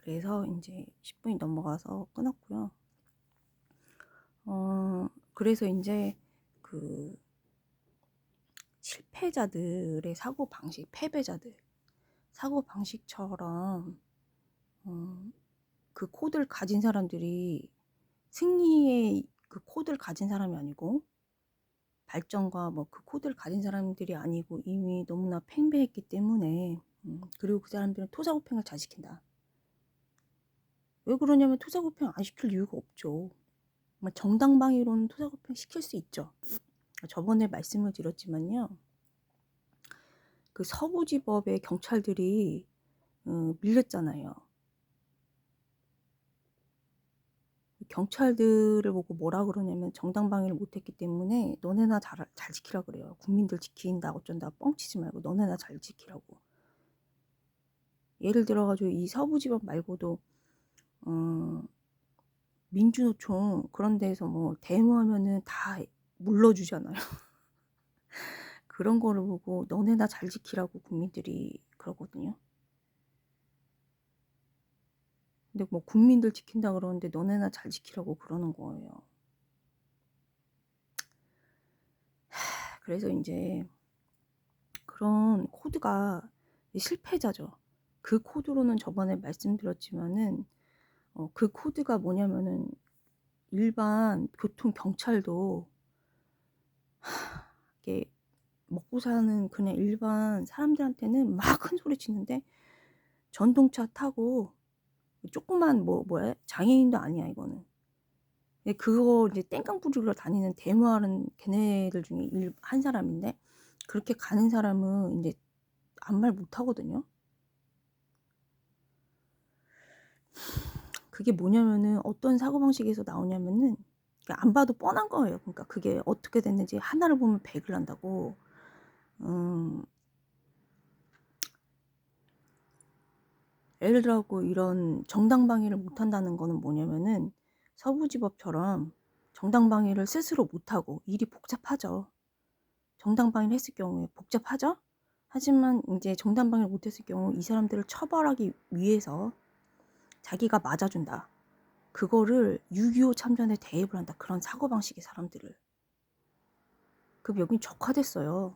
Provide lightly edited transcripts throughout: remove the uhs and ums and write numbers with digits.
그래서 인제 10분이 넘어가서 끊었고요. 그래서 인제 그 실패자들의 사고방식, 패배자들 사고방식처럼 그 코드를 가진 사람들이 승리의 그 코드를 가진 사람이 아니고, 발전과 뭐 그 코드를 가진 사람들이 아니고 이미 너무나 팽배했기 때문에, 그리고 그 사람들은 토사구팽을 잘 시킨다. 왜 그러냐면 토사구팽 안 시킬 이유가 없죠. 정당방위로는 토사구팽 시킬 수 있죠. 저번에 말씀을 드렸지만요. 그 서부지법의 경찰들이 밀렸잖아요. 경찰들을 보고 뭐라 그러냐면 정당방위를 못했기 때문에 너네나 잘 지키라 그래요. 국민들 지킨다 어쩐다 뻥치지 말고 너네나 잘 지키라고. 예를 들어 가지고 이 서부지법 말고도 어 민주노총 그런 데에서 뭐 데모하면은 다 물러주잖아요. 그런 거를 보고 너네나 잘 지키라고 국민들이 그러거든요. 근데 뭐 국민들 지킨다 그러는데 너네나 잘 지키라고 그러는 거예요. 그래서 인제 그런 코드가 실패자죠. 그 코드로는 저번에 말씀드렸지만은 그 코드가 뭐냐면은 일반 교통 경찰도 이게 먹고 사는 그냥 일반 사람들한테는 막 큰 소리 치는데, 전동차 타고 조그만 뭐야 장애인도 아니야 이거는. 근데 그거 이제 땡깡 부리러 다니는 데모하는 걔네들 중에 한 사람인데, 그렇게 가는 사람은 인제 아무 말 못 하거든요. 그게 뭐냐면은 어떤 사고방식에서 나오냐면은, 안 봐도 뻔한 거예요. 그러니까 그게 어떻게 됐는지 하나를 보면 100을 한다고. 음 예를 들어 갖고 이런 정당방위를 못 한다는 거는 뭐냐면은, 서부지법처럼 정당방위를 스스로 못 하고 일이 복잡하죠. 정당방위를 했을 경우에 복잡하죠. 하지만 인제 정당방위를 못 했을 경우 이 사람들을 처벌하기 위해서 자기가 맞아 준다. 그거를 6.25 참전에 대입을 한다. 그런 사고방식의 사람들을. 그럼 여긴 적화됐어요.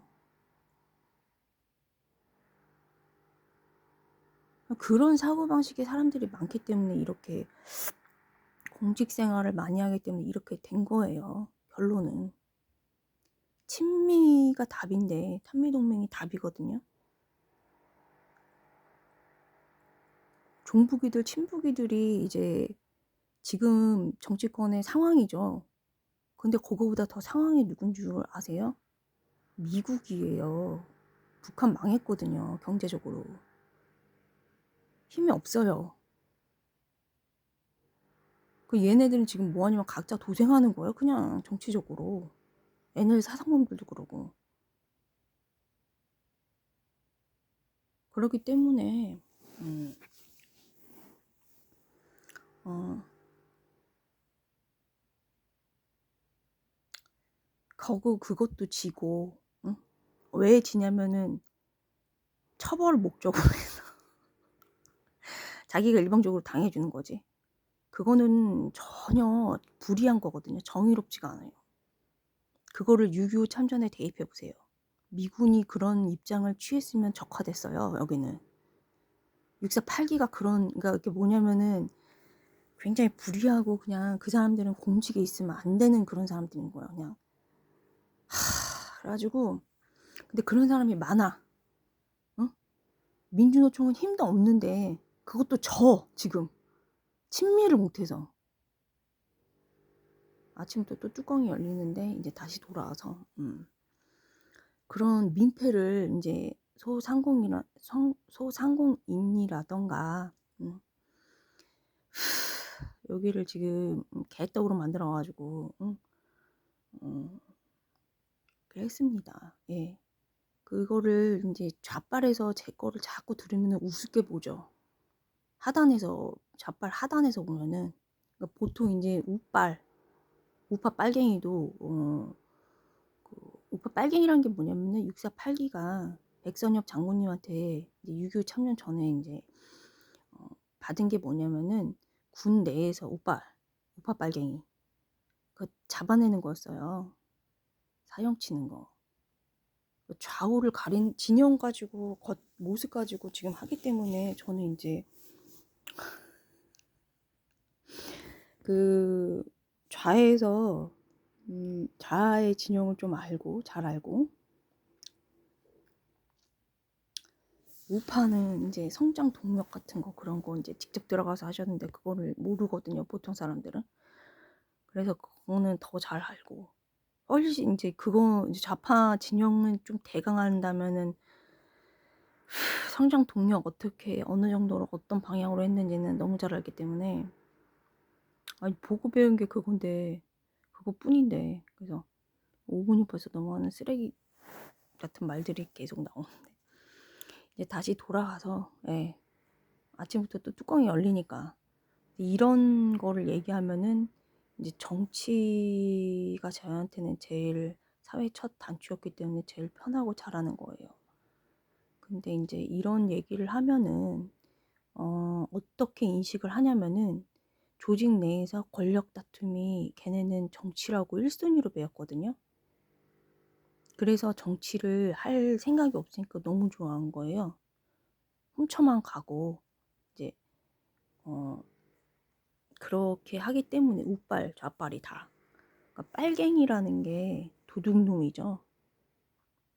그런 사고방식의 사람들이 많기 때문에 이렇게 공직 생활을 많이 하기 때문에 이렇게 된 거예요, 결론은. 친미가 답인데 한미동맹이 답이거든요. 종북이들, 친북이들이 이제 지금 정치권의 상황이죠. 근데 그거보다 더 상황이 누군 줄 아세요? 미국이에요. 북한 망했거든요, 경제적으로. 힘이 없어요. 그 얘네들은 지금 뭐 하냐면 각자 도생하는 거예요, 그냥 정치적으로. NL 사상범들도 그러고. 그렇기 때문에 음 어 그것도 지고, 응? 왜 지냐면은 처벌 목적으로 해서 자기가 일방적으로 당해 주는 거지. 그거는 전혀 불이한 거거든요. 정의롭지가 않아요. 그거를 6.25 참전에 대입해 보세요. 미군이 그런 입장을 취했으면 적화됐어요, 여기는. 6.4 8기가 그런, 그러니까 이게 뭐냐면은 굉장히 불의하고 그냥 그 사람들은 공직에 있으면 안 되는 그런 사람들인 거예요, 그냥. 그래 가지고 근데 그런 사람이 많아. 응? 민주노총은 힘도 없는데 그것도 지금. 친미를 못 해서. 아침부터 또 뚜껑이 열리는데 인제 다시 돌아와서 그런 민폐를 인제 소상공인이라든가 여기를 지금 개떡으로 만들어 가지고 어 그랬습니다. 예. 그거를 인제 좌빨에서 제 거를 자꾸 들으면은 우습게 보죠. 좌빨 하단에서 보면은. 그러니까 보통 인제 우파 빨갱이도 그 우파 빨갱이라는 게 뭐냐면은 6.4 8기가 백선엽 장군님한테 이제 6.25 참전 전에 인제 어 받은 게 뭐냐면은 군 내에서 오빠 빨갱이 그 잡아내는 거였어요. 사형 치는 거. 좌우를 가린 진영 가지고 모습 가지고 지금 하기 때문에 저는 인제 그 좌에서 좌의 진영을 좀 알고 잘 알고 우파는 인제 성장 동력 같은 거 그런 거 인제 직접 들어가서 하셨는데 그거를 모르거든요, 보통 사람들은. 그래서 그거는 더 잘 알고 훨씬 인제 그거 이제 좌파 진영은 좀 대강한다면은 성장 동력 어떻게 어느 정도로 어떤 방향으로 했는지는 너무 잘 알기 때문에 아니 보고 배운 게 그건데 그것뿐인데 그래서 5 분이 벌써 넘어가는 쓰레기 같은 말들이 계속 나오는데 이제 다시 돌아가서 예. 아침부터 또 뚜껑이 열리니까 이런 거를 얘기하면은 이제 정치가 저한테는 제일 사회 첫 단추였기 때문에 제일 편하고 잘하는 거예요. 근데 인제 이런 얘기를 하면은 어떻게 인식을 하냐면은 조직 내에서 권력 다툼이 걔네는 정치라고 1 순위로 배웠거든요. 그래서 정치를 할 생각이 없으니까 너무 좋아한 거예요. 훔쳐만 가고 이제 어 그렇게 하기 때문에 우빨 좌빨이 다. 그러니까 빨갱이라는 게 도둑놈이죠.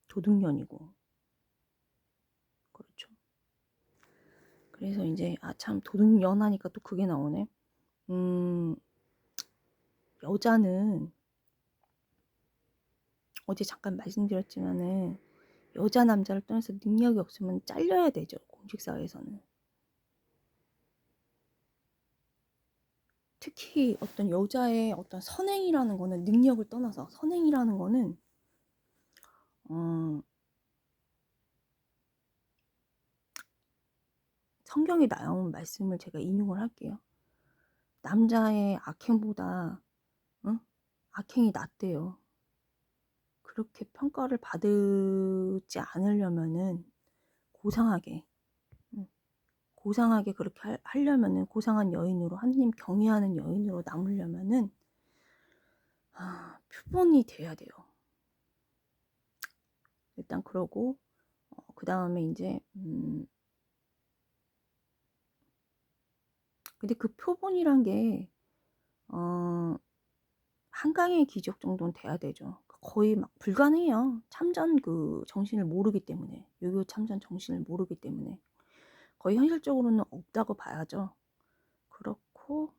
도둑년이고. 그렇죠. 그래서 인제 아 참 도둑년 하니까 또 그게 나오네. 음 여자는 어제 잠깐 말씀드렸지만은 여자 남자를 떠나서 능력이 없으면 잘려야 되죠, 공직 사회에서는. 특히 어떤 여자의 어떤 선행이라는 거는 능력을 떠나서 선행이라는 거는 어 성경에 나온 말씀을 제가 인용을 할게요. 남자의 악행보다 악행이 낫대요. 그렇게 평가를 받지 않으려면은 고상하게 고상하게 그렇게 하려면은 고상한 여인으로 하느님 경외하는 여인으로 남으려면은 표본이 돼야 돼요. 일단 그러고 그다음에 인제 근데 그 표본이란 게 한강의 기적 정도는 돼야 되죠. 거의 막 불가능해요. 참전 그 정신을 모르기 때문에. 6.25 참전 정신을 모르기 때문에. 거의 현실적으로는 없다고 봐야죠. 그렇고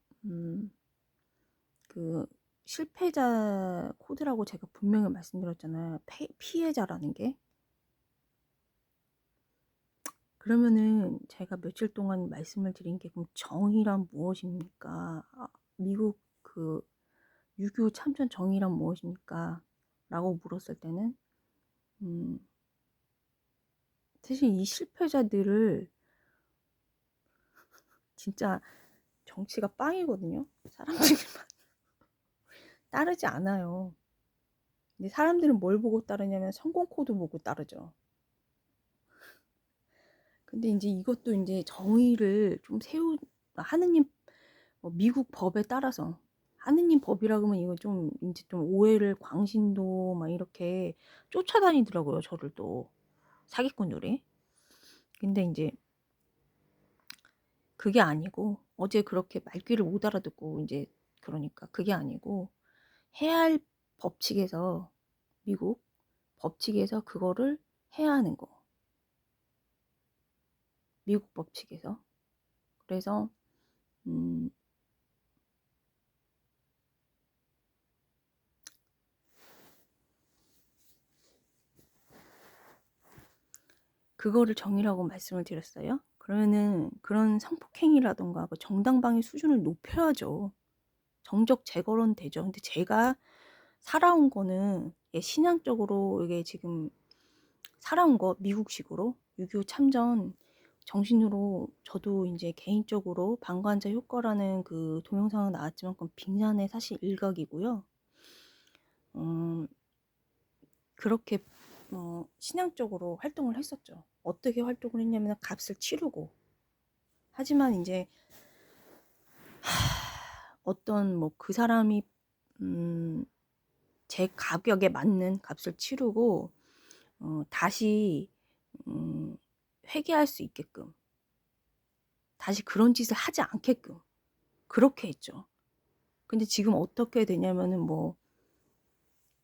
그 실패자 코드라고 제가 분명히 말씀드렸잖아요. 피해자라는 게. 그러면은 제가 며칠 동안 말씀을 드린 게 그럼 정의란 무엇입니까? 미국 그 6.25 참전 정의란 무엇입니까? 라고 물었을 때는 사실 이 실패자들을 진짜 정치가 빵이거든요. 사람들이 따르지 않아요. 근데 사람들은 뭘 보고 따르냐면 성공 코드 보고 따르죠. 근데 인제 이것도 인제 정의를 좀 하느님 미국 법에 따라서 하느님 법이라 그러면 이거 좀 인제 좀 오해를 광신도 막 이렇게 쫓아다니더라고요, 저를 또 사기꾼들이. 근데 인제 그게 아니고 어제 그렇게 말귀를 못 알아듣고 인제 그러니까 그게 아니고 해야 할 법칙에서 미국 법칙에서 그거를 해야 하는 거. 미국 법칙에서. 그래서 음 그거를 정의라고 말씀을 드렸어요. 그러면은 그런 성폭행이라든가 그 정당방위 수준을 높여야죠. 정적 제거는 되죠. 근데 제가 살아온 거는 신앙적으로 이게 지금 살아온 거 미국식으로 6.25 참전 정신으로 저도 인제 개인적으로 방관자 효과라는 그 동영상은 나왔지만 그건 빙산의 사실 일각이고요. 음 그렇게 신앙적으로 활동을 했었죠. 어떻게 활동을 했냐면 값을 치르고. 하지만 인제 어떤 뭐 그 사람이 제 가격에 맞는 값을 치르고 다시 회개할 수 있게끔, 다시 그런 짓을 하지 않게끔 그렇게 했죠. 근데 지금 어떻게 되냐면은 뭐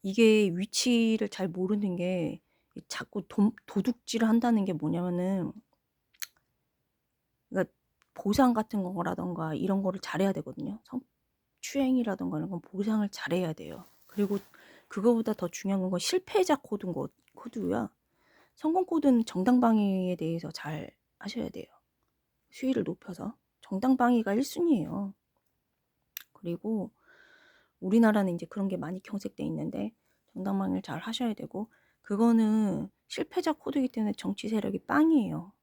이게 위치를 잘 모르는 게, 자꾸 도둑질을 한다는 게 뭐냐면은, 그러니까 보상 같은 거라든가 이런 거를 잘해야 되거든요. 성추행이라든가 이런 건 보상을 잘해야 돼요. 그리고 그거보다 더 중요한 건 실패자 코드고요. 성공 코드는 정당방위에 대해서 잘 하셔야 돼요. 수위를 높여서. 정당방위가 1순위예요. 그리고 우리나라는 이제 그런 게 많이 경색돼 있는데 정당방위를 잘 하셔야 되고, 그거는 실패자 코드이기 때문에 정치 세력이 빵이에요.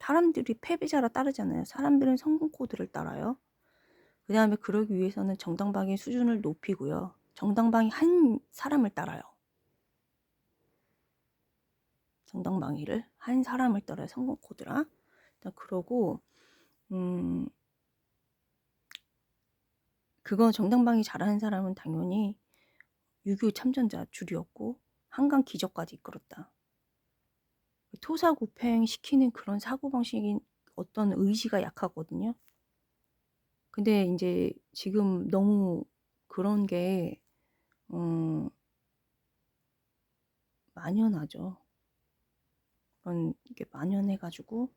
사람들이 패배자라 따르잖아요. 사람들은 성공 코드를 따라요. 그 다음에 그러기 위해서는 정당방위 수준을 높이고요. 정당방위 한 사람을 따라요. 정당방위를 한 사람을 따라요. 성공 코드라. 일단 그러고 그거 정당방위 잘하는 사람은 당연히 6.25 참전자 줄이었고 한강 기적까지 이끌었다. 토사구팽 시키는 그런 사고방식인 어떤 의지가 약하거든요. 근데 이제 지금 너무 그런 게 만연하죠. 그런 게 만연해가지고,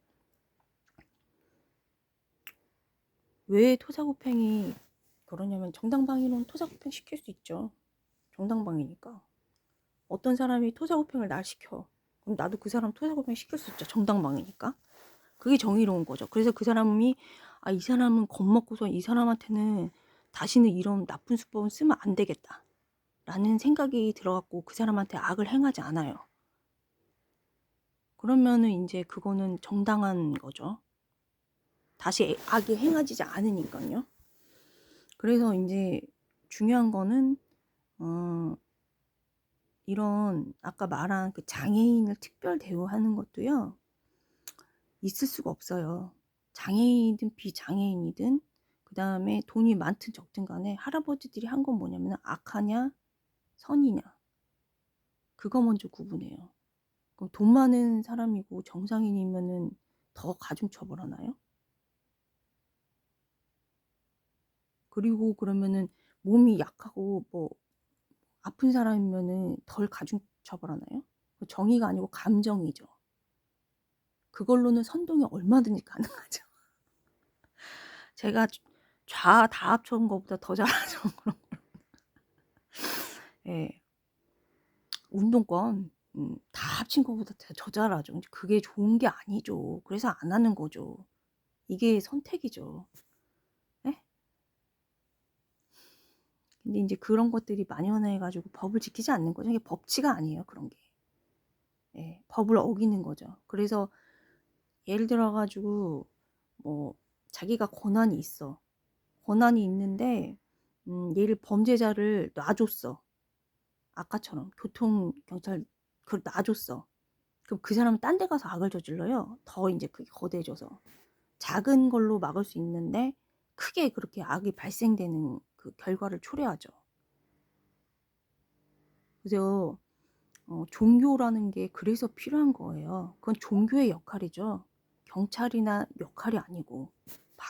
왜 토사구팽이 그러냐면, 정당방위로는 토사구팽 시킬 수 있죠. 정당방위니까. 어떤 사람이 토사구팽을 날 시켜. 그럼 나도 그 사람 토사구팽 시킬 수 있죠. 정당방위니까. 그게 정의로운 거죠. 그래서 그 사람이, 아, 이 사람은 겁먹고서 이 사람한테는 다시는 이런 나쁜 수법은 쓰면 안 되겠다 라는 생각이 들어갖고 그 사람한테 악을 행하지 않아요. 그러면은 이제 그거는 정당한 거죠. 다시 악이 행하지 않으니까요. 그래서 이제 중요한 거는 이런 아까 말한 그 장애인을 특별 대우하는 것도요, 있을 수가 없어요. 장애인이든 비장애인이든, 그 다음에 돈이 많든 적든 간에 할아버지들이 한 건 뭐냐면 악하냐 선이냐, 그거 먼저 구분해요. 그럼 돈 많은 사람이고 정상인이면은 더 가중처벌하나요? 그리고 그러면은 몸이 약하고 뭐 아픈 사람이면은 덜 가중처벌하나요? 정의가 아니고 감정이죠. 그걸로는 선동이 얼마든지 가능하죠. 제가 좌 다 합쳐온 것보다 더 잘하죠. 그런 거. 예. 운동권 다 합친 것보다 더 잘하죠. 그게 좋은 게 아니죠. 그래서 안 하는 거죠. 이게 선택이죠. 예? 근데 이제 그런 것들이 만연해 가지고 법을 지키지 않는 거죠. 이게 법치가 아니에요, 그런 게. 예. 법을 어기는 거죠. 그래서 예를 들어 가지고 뭐 자기가 권한이 있어. 권한이 있는데 얘를 범죄자를 놔줬어. 아까처럼 교통경찰 그걸 놔줬어. 그럼 그 사람은 딴 데 가서 악을 저질러요. 더 이제 그게 거대해져서. 작은 걸로 막을 수 있는데 크게 그렇게 악이 발생되는 그 결과를 초래하죠. 그래서 종교라는 게 그래서 필요한 거예요. 그건 종교의 역할이죠. 경찰이나 역할이 아니고,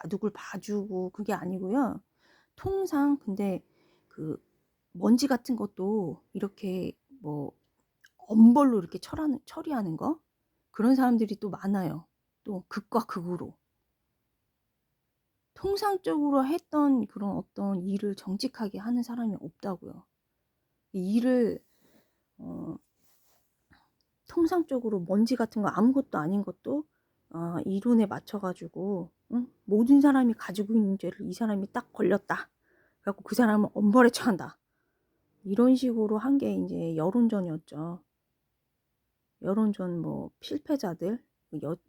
누굴 봐주고 그게 아니고요. 통상 근데 그 먼지 같은 것도 이렇게 뭐 엄벌로 이렇게 처리하는 거, 그런 사람들이 또 많아요. 또 극과 극으로. 통상적으로 했던 그런 어떤 일을 정직하게 하는 사람이 없다고요. 이 일을 통상적으로 먼지 같은 거 아무것도 아닌 것도 이론에 맞춰가지고, 응? 모든 사람이 가지고 있는 죄를 이 사람이 딱 걸렸다. 그래갖고 그 사람을 엄벌에 처한다. 이런 식으로 한 게 이제 여론전이었죠. 여론전 뭐 실패자들,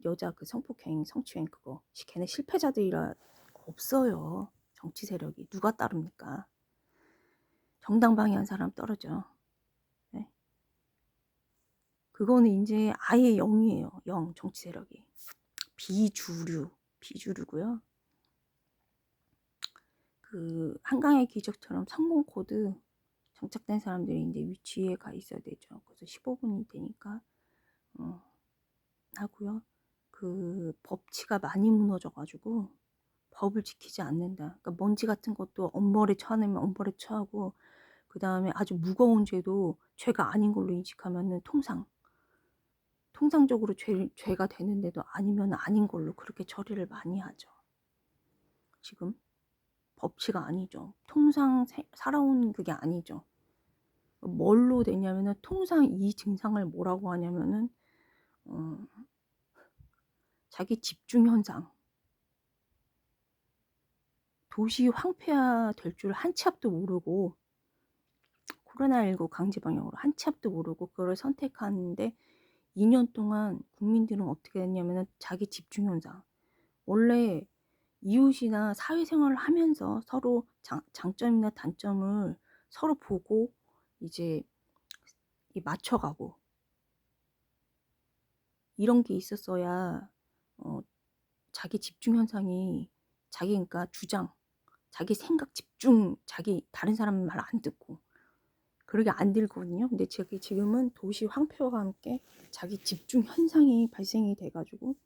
여자 그 성폭행, 성추행 그거, 걔네 실패자들이라 없어요. 정치 세력이 누가 따릅니까? 정당방위한 사람 떨어져. 네? 그거는 이제 아예 0이에요. 0, 정치 세력이. 비주류고요. 그 한강의 기적처럼 성공 코드 장착된 사람들이 인제 위치에 가 있어야 되죠. 그래서 15분이 되니까 하고요. 그 법치가 많이 무너져 가지고 법을 지키지 않는다. 그러니까 먼지 같은 것도 엄벌에 처하면 엄벌에 처하고, 그다음에 아주 무거운 죄도 죄가 아닌 걸로 인식하면은 통상적으로 죄가 되는데도 아니면 아닌 걸로 그렇게 처리를 많이 하죠. 지금 법치가 아니죠. 통상 살아온 그게 아니죠. 뭘로 되냐면은 통상 이 증상을 뭐라고 하냐면은 어 자기 집중 현상. 도시 황폐화 될 줄 한 치 앞도 모르고, 코로나19 강제 방역으로 한 치 앞도 모르고 그거를 선택하는데 2년 동안 국민들은 어떻게 됐냐면은 자기 집중 현상. 원래 이웃이나 사회생활을 하면서 서로 장점이나 단점을 서로 보고 이제 이 맞춰가고 이런 게 있었어야 어 자기 집중 현상이, 자기 그러니까 주장, 자기 생각 집중, 자기 다른 사람 말 안 듣고 그러게 안 들거든요. 근데 지금은 도시 황폐화와 함께 자기 집중 현상이 발생이 돼 가지고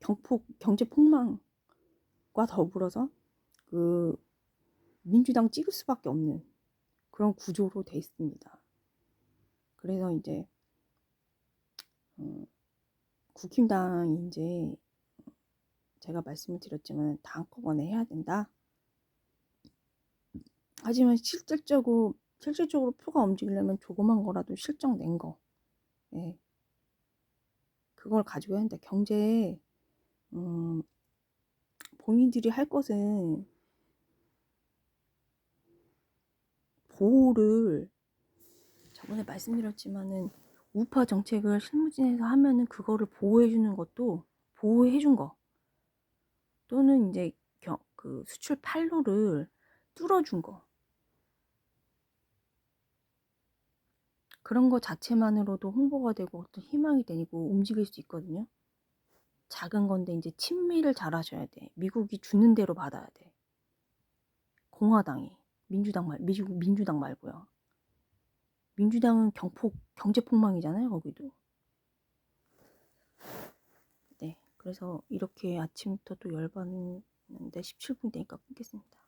경폭 경제 폭망과 더불어서 그 민주당 찍을 수밖에 없는 그런 구조로 돼 있습니다. 그래서 인제 어 국힘당이 인제 제가 말씀을 드렸지만 다 한꺼번에 해야 된다. 하지만 실질적으로 표가 움직이려면 조그만 거라도 실적 낸 거, 예, 그걸 가지고 해야 한다. 경제에 본인들이 할 것은 보호를, 저번에 말씀드렸지만은 우파 정책을 실무진에서 하면은 그거를 보호해 주는 것도 보호해 준 거, 또는 인제 그 수출 판로를 뚫어 준 거, 그런 거 자체만으로도 홍보가 되고 어떤 희망이 되고 움직일 수 있거든요. 작은 건데 인제 친미를 잘하셔야 돼. 미국이 주는 대로 받아야 돼. 공화당이. 민주당 말고요. 민주당은 경제 폭망이잖아요, 거기도. 네. 그래서 이렇게 아침부터 또 열받는데 17분 되니까 끊겠습니다.